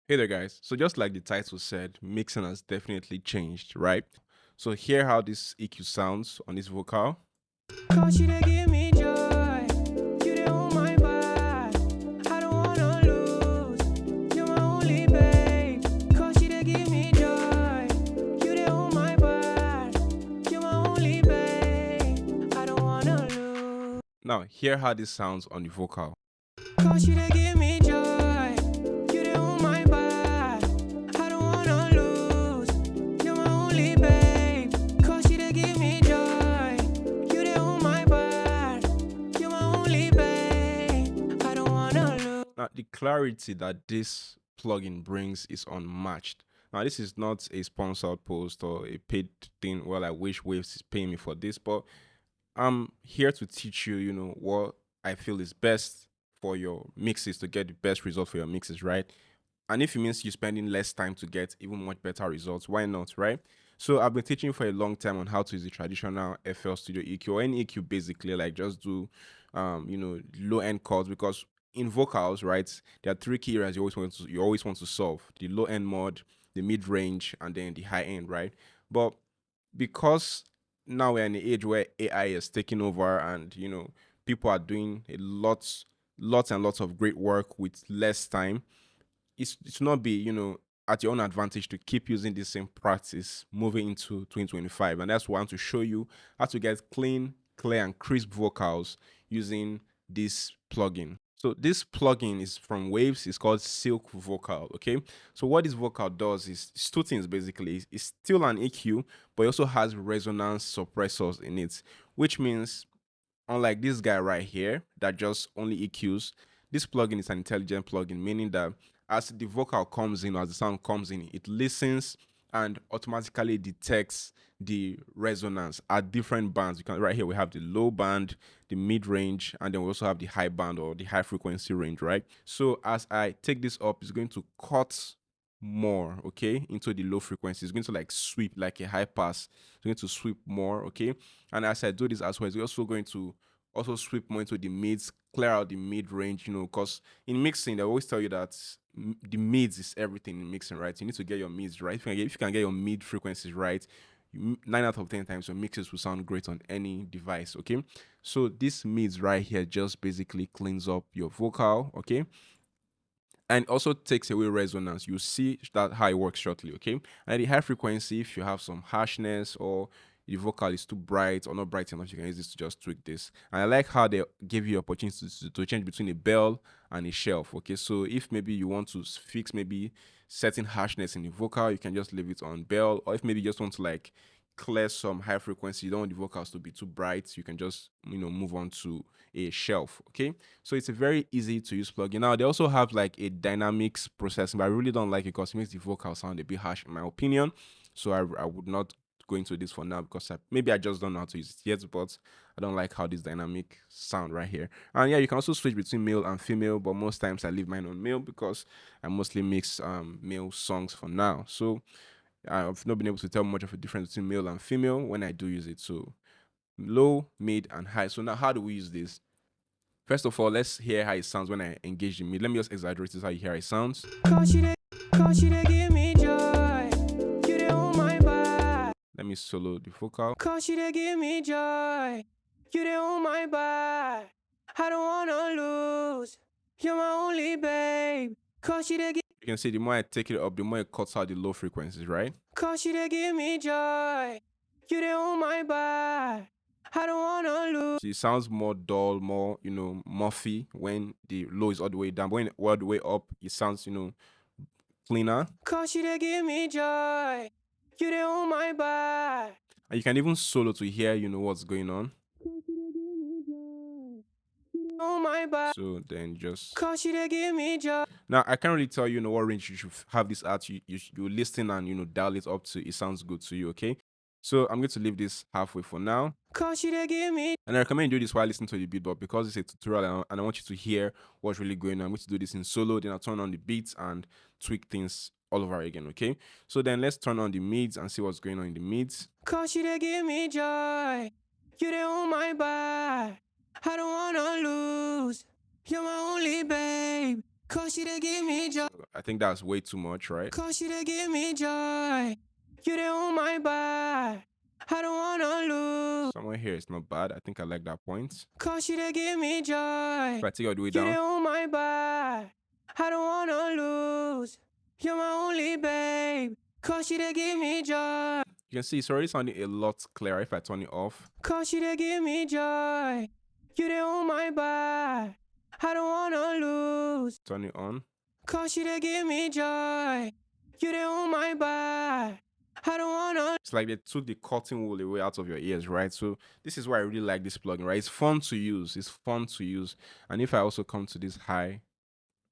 Hey there, guys. So, just like the title said, mixing has definitely changed, right? So, hear how this EQ sounds on this vocal. Cause you to give me joy. You the hold my vibe. I don't wanna lose. You're my only babe. Cause you to give me joy. You the hold my vibe. You're my only babe. I don't wanna lose. Now, hear how this sounds on the vocal. Cause you to give me joy. You the hold my vibe. I don't wanna lose. You're my only babe. Cause you to give me joy. You the hold my vibe. You're my only babe. I don't wanna lose. Now, the clarity that this plugin brings is unmatched. Now, this is not a sponsored post or a paid thing. Well, I wish Waves is paying me for this, but I'm here to teach you, what I feel is best for your mixes to get the best result for your mixes, right? And if it means you're spending less time to get even much better results, why not, right? So I've been teaching for a long time on how to use the traditional FL Studio EQ or any EQ basically, like just do, low end chords because in vocals, right, there are three key areas you always want to solve: the low end mod, the mid range, and then the high end, right? But because now we're in an age where AI is taking over and people are doing lots and lots of great work with less time, it's not be at your own advantage to keep using the same practice moving into 2025. And that's why I want to show you how to get clean, clear, and crisp vocals using this plugin. So this plugin is from Waves. It's called Silk Vocal. Okay. So what this vocal does is it's two things basically. It's still an EQ, but it also has resonance suppressors in it, which means unlike this guy right here that just only EQs, this plugin is an intelligent plugin, meaning that as the vocal comes in, or as the sound comes in, it listens and automatically detects the resonance at different bands. You can right here we have the low band, the mid range, and then we also have the high band or the high frequency range, right? So as I take this up, it's going to cut more, okay, into the low frequency. It's going to like sweep like a high pass. It's going to sweep more, okay. And as I do this as well, it's also going to also sweep more into the mids, clear out the mid range, because in mixing, they always tell you that the mids is everything in mixing, right? You need to get your mids right. If you can get your mid frequencies right, 9 out of 10 times your mixes will sound great on any device, okay? So this mids right here just basically cleans up your vocal, okay? And also takes away resonance. You see that how it works shortly, okay? And at the high frequency, if you have some harshness or the vocal is too bright or not bright enough, you can use this to just tweak this. And I like how they give you opportunity to change between a bell and a shelf, okay? So if maybe you want to fix maybe certain harshness in the vocal, you can just leave it on bell. Or if maybe you just want to like clear some high frequency, you don't want the vocals to be too bright, you can just move on to a shelf, okay? So it's a very easy to use plugin. Now they also have like a dynamics processing, but I really don't like it because it makes the vocal sound a bit harsh in my opinion. So I would not go into this for now because maybe I just don't know how to use it yet, but I don't like how this dynamic sound right here. And yeah, you can also switch between male and female, but most times I leave mine on male because I mostly mix male songs for now. So I've not been able to tell much of a difference between male and female when I do use it. So low, mid, and high. So now how do we use this? First of all, let's hear how it sounds when I engage the mid. Let me just exaggerate this how you hear how it sounds. Cause you to give me joy. You the hold my vibe. Let me solo the vocal. Cause you to give me joy. You the hold my vibe. I don't wanna lose. You're my only babe. Cause you to give. You can see the more I take it up, the more it cuts out the low frequencies, right? Cause you to give me joy. You the hold my vibe. I don't wanna lose. So it sounds more dull, more, muffy when the low is all the way down. But when all the way up, it sounds, cleaner. Cause you to give me joy. You the hold my vibe. And you can even solo to hear, what's going on. Oh my vibe. So then just Cause you to give me joy. now I can't really tell what range you should have this at. You listen and dial it up to it sounds good to you, okay? So I'm going to leave this halfway for now. Cause you to give me. And I recommend you do this while listening to the beat, but because it's a tutorial and I want you to hear what's really going on, I'm going to do this in solo. Then I'll turn on the beats and tweak things all over again, okay? So then let's turn on the mids and see what's going on in the mids. Cause you to give me joy. You the hold my vibe. I don't wanna lose. You're my only babe. Cause you to give me joy. I think that's way too much, right? Cause you to give me joy. You the on my back. I don't wanna lose. Somewhere here it's not bad. I think I like that point. Cause you to give me joy. If I take it all the way You the down, on my back. I don't wanna lose. You're my only babe. Cause you to give me joy. you can see it's already sounding a lot clearer if I turn it off. Cause you to give me joy. You the on my back. I don't wanna lose. Turn it on. Cause you to give me joy. You the on my back. I don't wanna. It's like they took the cotton wool away out of your ears, right? So this is why I really like this plugin, right? It's fun to use. It's fun to use. And if I also come to this high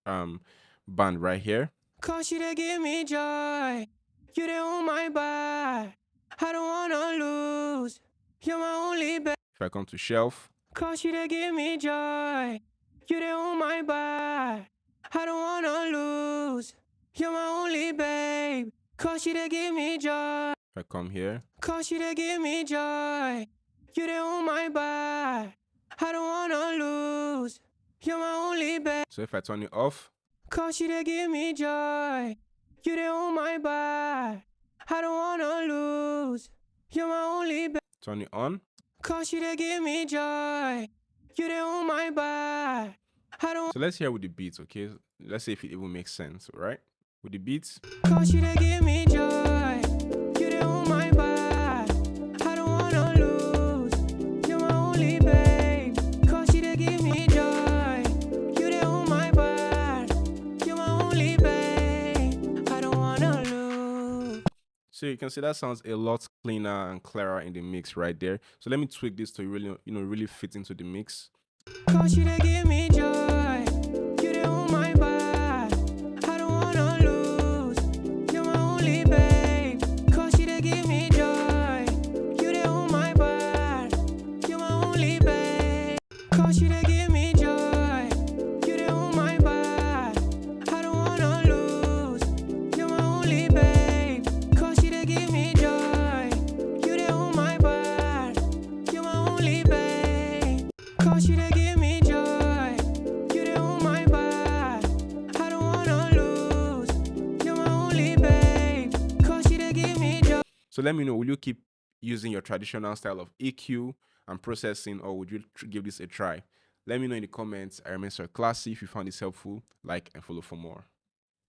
band right here, Cause you to give me joy. You the on my back. I don't wanna lose. You're my only babe. if I come to shelf, Cause you to give me joy. You the on my back. I don't wanna lose. You're my only babe. Cause you to give me joy. if I come here, Cause you to give me joy. You the on my back. I don't wanna lose. You're my only babe. so if I turn it off, Cause you to give me joy. You the on my back. I don't wanna lose. You're my only babe. turn it on. Cause you to give me joy. You the on my back. I don't. So let's hear with the beats, okay? Let's see if it even makes sense, right? With the beats, Cause you to give me joy. You the on my back. I don't wanna lose. You're my only babe. Cause you to give me joy. You the on my back. You're my only babe. I don't wanna lose. so you can see that sounds a lot cleaner and clearer in the mix right there. So let me tweak this to really, really fit into the mix. Cause you to give me joy. You the on my back. I don't wanna lose. You're my only babe. Cause you to give me joy. You the on my back. You're my only babe. Cause you to give me joy. You the on my back. I don't wanna lose. You're my only babe. Cause you to give me joy. You the on my back. You're my only babe. Cause you to give me joy. You the on my back. I don't wanna lose. You're my only babe. Cause you to give me joy. So let me know, will you keep using your traditional style of EQ and processing, or would you give this a try? Let me know in the comments. I remain Sir Classy. If you found this helpful, like and follow for more.